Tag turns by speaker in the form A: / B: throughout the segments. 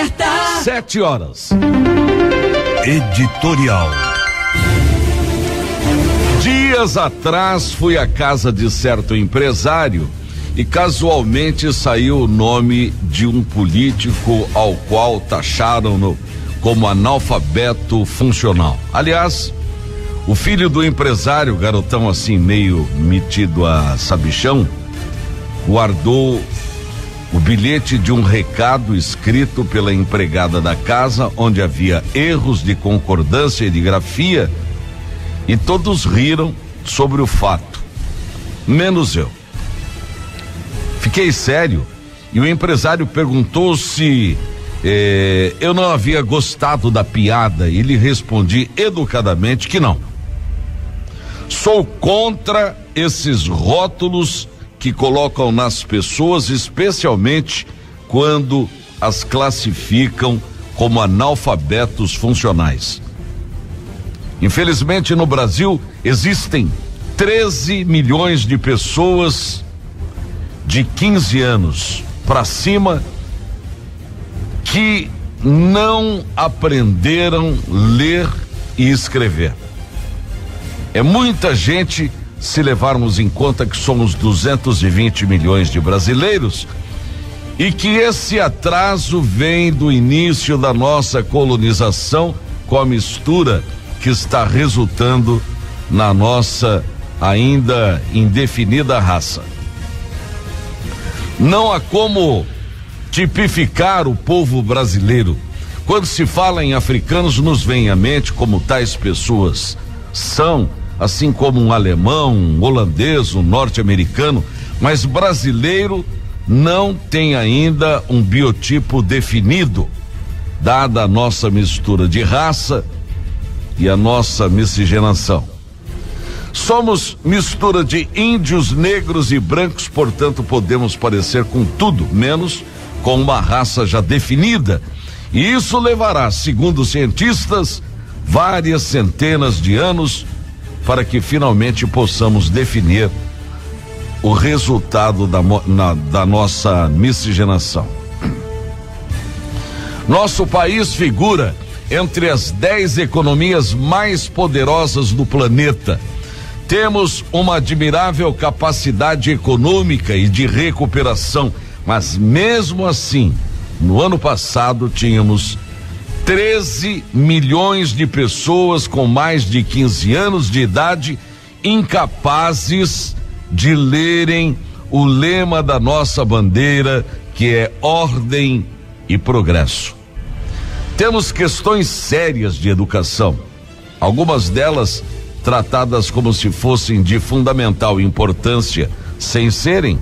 A: Alerta!
B: 7h.
C: Editorial.
B: Dias atrás fui à casa de certo empresário e casualmente saiu o nome de um político ao qual taxaram-no como analfabeto funcional. Aliás, o filho do empresário, garotão assim meio metido a sabichão, guardou o bilhete de um recado escrito pela empregada da casa, onde havia erros de concordância e de grafia, e todos riram sobre o fato, menos eu. Fiquei sério e o empresário perguntou se eu não havia gostado da piada e lhe respondi educadamente que não. Sou contra esses rótulos que colocam nas pessoas, especialmente quando as classificam como analfabetos funcionais. Infelizmente, no Brasil existem 13 milhões de pessoas de 15 anos para cima que não aprenderam ler e escrever. É muita gente se levarmos em conta que somos 220 milhões de brasileiros e que esse atraso vem do início da nossa colonização com a mistura que está resultando na nossa ainda indefinida raça. Não há como tipificar o povo brasileiro. Quando se fala em africanos, nos vem à mente como tais pessoas são, assim como um alemão, um holandês, um norte-americano, mas brasileiro não tem ainda um biotipo definido, dada a nossa mistura de raça e a nossa miscigenação. Somos mistura de índios, negros e brancos, portanto podemos parecer com tudo, menos com uma raça já definida. E isso levará, segundo cientistas, várias centenas de anos para que finalmente possamos definir o resultado da nossa miscigenação. Nosso país figura entre as 10 economias mais poderosas do planeta. Temos uma admirável capacidade econômica e de recuperação, mas mesmo assim, no ano passado tínhamos 13 milhões de pessoas com mais de 15 anos de idade incapazes de lerem o lema da nossa bandeira, que é ordem e progresso. Temos questões sérias de educação, algumas delas tratadas como se fossem de fundamental importância, sem serem,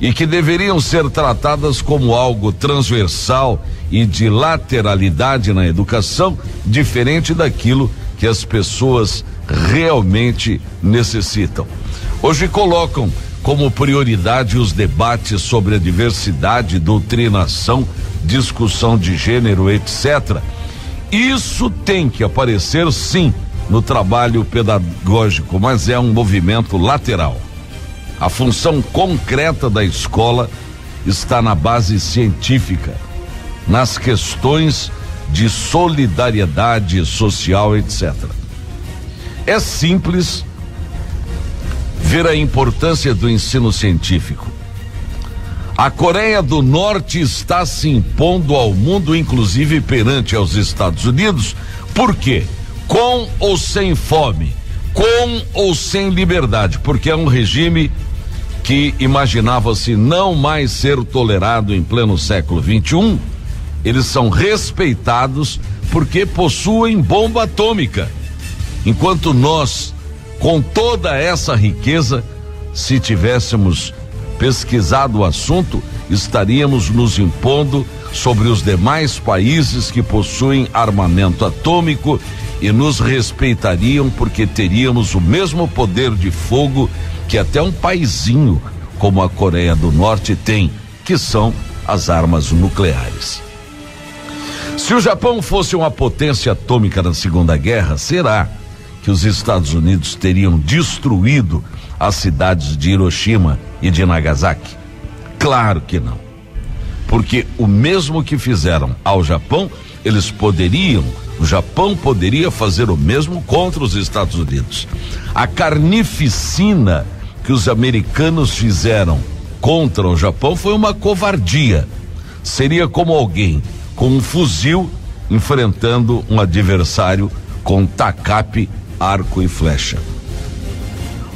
B: e que deveriam ser tratadas como algo transversal e de lateralidade na educação, diferente daquilo que as pessoas realmente necessitam. Hoje colocam como prioridade os debates sobre a diversidade, doutrinação, discussão de gênero, etc. Isso tem que aparecer, sim, no trabalho pedagógico, mas é um movimento lateral. A função concreta da escola está na base científica, nas questões de solidariedade social, etc. É simples ver a importância do ensino científico. A Coreia do Norte está se impondo ao mundo, inclusive perante aos Estados Unidos. Por quê? Com ou sem fome, com ou sem liberdade, porque é um regime que imaginava-se não mais ser tolerado em pleno século XXI. Eles são respeitados porque possuem bomba atômica, enquanto nós, com toda essa riqueza, se tivéssemos pesquisado o assunto, estaríamos nos impondo sobre os demais países que possuem armamento atômico e nos respeitariam porque teríamos o mesmo poder de fogo que até um paizinho como a Coreia do Norte tem, que são as armas nucleares. Se o Japão fosse uma potência atômica na Segunda Guerra, será que os Estados Unidos teriam destruído as cidades de Hiroshima e de Nagasaki? Claro que não. porque o mesmo que fizeram ao Japão, o Japão poderia fazer o mesmo contra os Estados Unidos. A carnificina que os americanos fizeram contra o Japão foi uma covardia. Seria como alguém com um fuzil enfrentando um adversário com tacape, arco e flecha.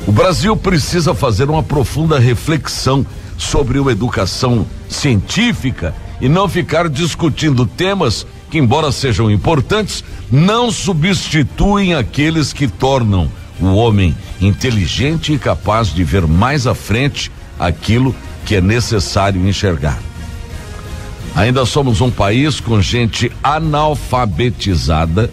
B: O Brasil precisa fazer uma profunda reflexão sobre uma educação científica e não ficar discutindo temas que, embora sejam importantes, não substituem aqueles que tornam o homem inteligente e capaz de ver mais à frente aquilo que é necessário enxergar. Ainda somos um país com gente analfabetizada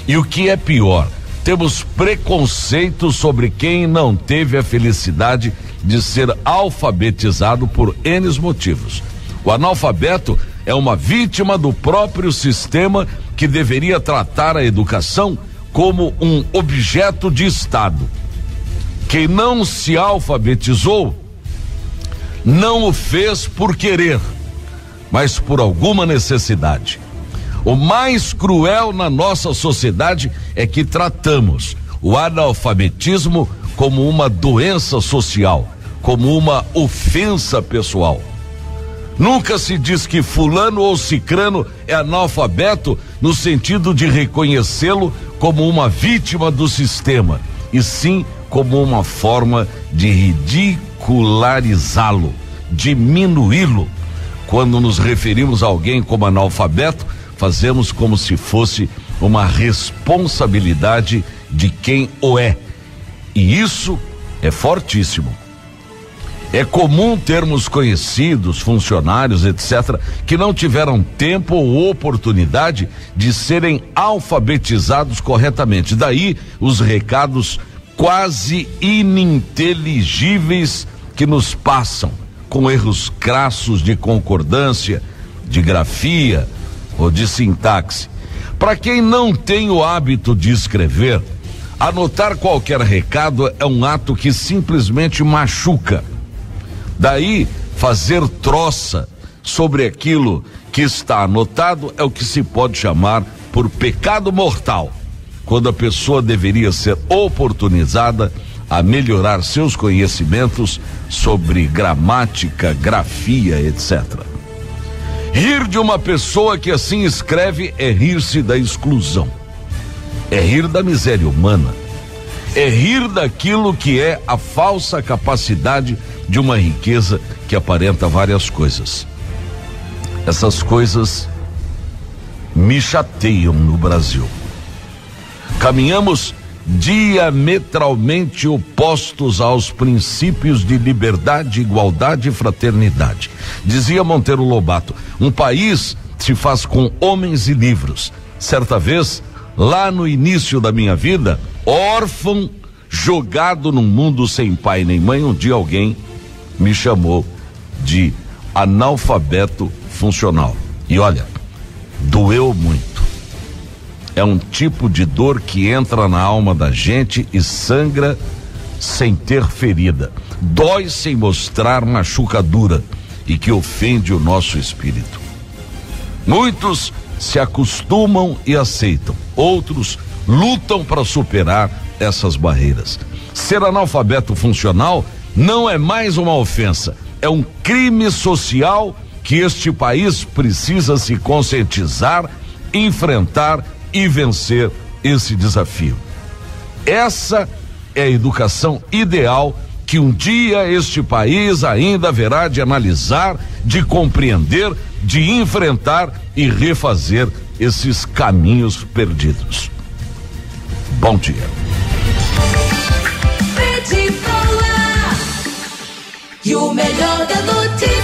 B: e, o que é pior, temos preconceito sobre quem não teve a felicidade de ser alfabetizado por N motivos. O analfabeto é uma vítima do próprio sistema que deveria tratar a educação como um objeto de Estado. Quem não se alfabetizou não o fez por querer, mas por alguma necessidade. O mais cruel na nossa sociedade é que tratamos o analfabetismo como uma doença social, como uma ofensa pessoal. Nunca se diz que fulano ou cicrano é analfabeto no sentido de reconhecê-lo como uma vítima do sistema, e sim como uma forma de ridicularizá-lo, diminuí-lo. Quando nos referimos a alguém como analfabeto, fazemos como se fosse uma responsabilidade de quem o é. E isso é fortíssimo. É comum termos conhecidos, funcionários, etc., que não tiveram tempo ou oportunidade de serem alfabetizados corretamente. Daí os recados quase ininteligíveis que nos passam, com erros crassos de concordância, de grafia ou de sintaxe. Para quem não tem o hábito de escrever, anotar qualquer recado é um ato que simplesmente machuca. Daí, fazer troça sobre aquilo que está anotado é o que se pode chamar por pecado mortal, quando a pessoa deveria ser oportunizada a melhorar seus conhecimentos sobre gramática, grafia, etc. Rir de uma pessoa que assim escreve é rir-se da exclusão, é rir da miséria humana, é rir daquilo que é a falsa capacidade de uma riqueza que aparenta várias coisas. Essas coisas me chateiam no Brasil. Caminhamos diametralmente opostos aos princípios de liberdade, igualdade e fraternidade. Dizia Monteiro Lobato: um país se faz com homens e livros. Certa vez, lá no início da minha vida, órfão, jogado num mundo sem pai nem mãe, um dia alguém me chamou de analfabeto funcional. E olha, doeu muito. É um tipo de dor que entra na alma da gente e sangra sem ter ferida. Dói sem mostrar machucadura e que ofende o nosso espírito. Muitos se acostumam e aceitam. Outros lutam para superar essas barreiras. Ser analfabeto funcional não é mais uma ofensa, é um crime social que este país precisa se conscientizar, enfrentar e vencer esse desafio. Essa é a educação ideal que um dia este país ainda haverá de analisar, de compreender, de enfrentar e refazer esses caminhos perdidos. Bom dia.
A: E o melhor da notícia.